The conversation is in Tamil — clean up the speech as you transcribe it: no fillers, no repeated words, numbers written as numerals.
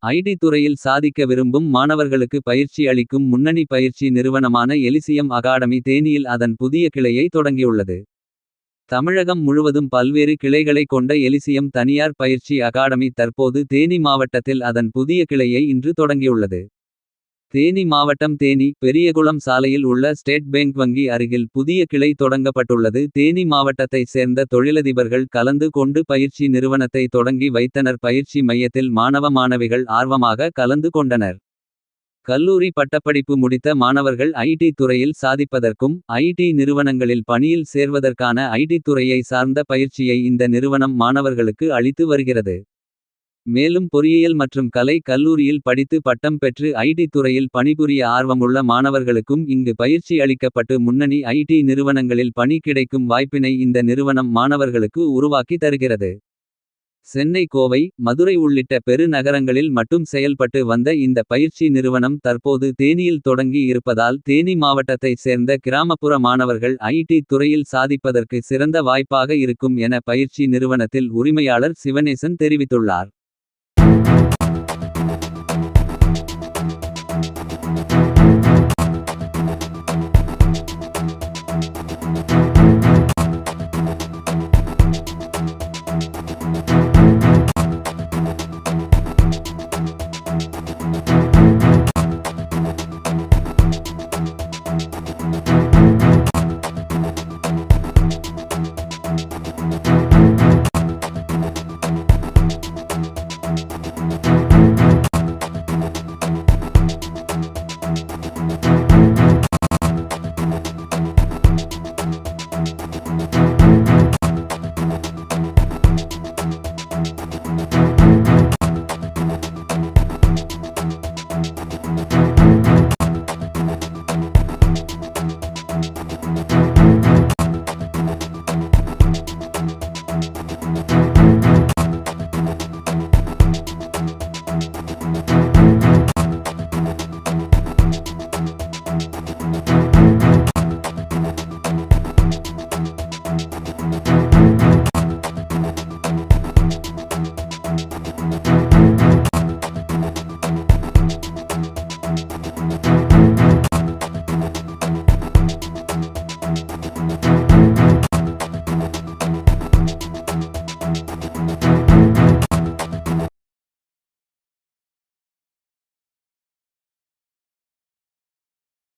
ஐடி துறையில் சாதிக்க விரும்பும் மாணவர்களுக்கு பயிற்சி அளிக்கும் முன்னணி பயிற்சி நிறுவனமான எலிசியம் அகாடமி தேனியில் அதன் புதிய கிளையை தொடங்கியுள்ளது. தமிழகம் முழுவதும் பல்வேறு கிளைகளை கொண்ட எலிசியம் தனியார் பயிற்சி அகாடமி தற்போது தேனி மாவட்டத்தில் அதன் புதிய கிளையை இன்று தொடங்கியுள்ளது. தேனி மாவட்டம் தேனி பெரியகுளம் சாலையில் உள்ள ஸ்டேட் பேங்க் வங்கி அருகில் புதிய கிளை தொடங்கப்பட்டுள்ளது. தேனி மாவட்டத்தைச் சேர்ந்த தொழிலதிபர்கள் கலந்து கொண்டு பயிற்சி நிறுவனத்தை தொடங்கி வைத்தனர். பயிற்சி மையத்தில் மாணவ மாணவிகள் ஆர்வமாக கலந்து கொண்டனர். கல்லூரி பட்டப்படிப்பு முடித்த மாணவர்கள் ஐடி துறையில் சாதிப்பதற்கும் ஐடி நிறுவனங்களில் பணியில் சேர்வதற்கான ஐடி துறையை சார்ந்த பயிற்சியை இந்த நிறுவனம் மாணவர்களுக்கு அளித்து வருகிறது. மேலும் பொறியியல் மற்றும் கலை கல்லூரியில் படித்து பட்டம் பெற்று ஐடி துறையில் பணிபுரிய ஆர்வமுள்ள மாணவர்களுக்கும் இங்கு பயிற்சி அளிக்கப்பட்டு முன்னணி ஐடி நிறுவனங்களில் பணி கிடைக்கும் வாய்ப்பினை இந்த நிறுவனம் மாணவர்களுக்கு உருவாக்கி தருகிறது. சென்னை கோவை மதுரை உள்ளிட்ட பெரு நகரங்களில் மட்டும் செயல்பட்டு வந்த இந்த பயிற்சி நிறுவனம் தற்போது தேனியில் தொடங்கி இருப்பதால் தேனி மாவட்டத்தைச் சேர்ந்த கிராமப்புற மாணவர்கள் ஐடி துறையில் சாதிப்பதற்கு சிறந்த வாய்ப்பாக இருக்கும் என பயிற்சி நிறுவனத்தில் உரிமையாளர் சிவனேசன் தெரிவித்துள்ளார்.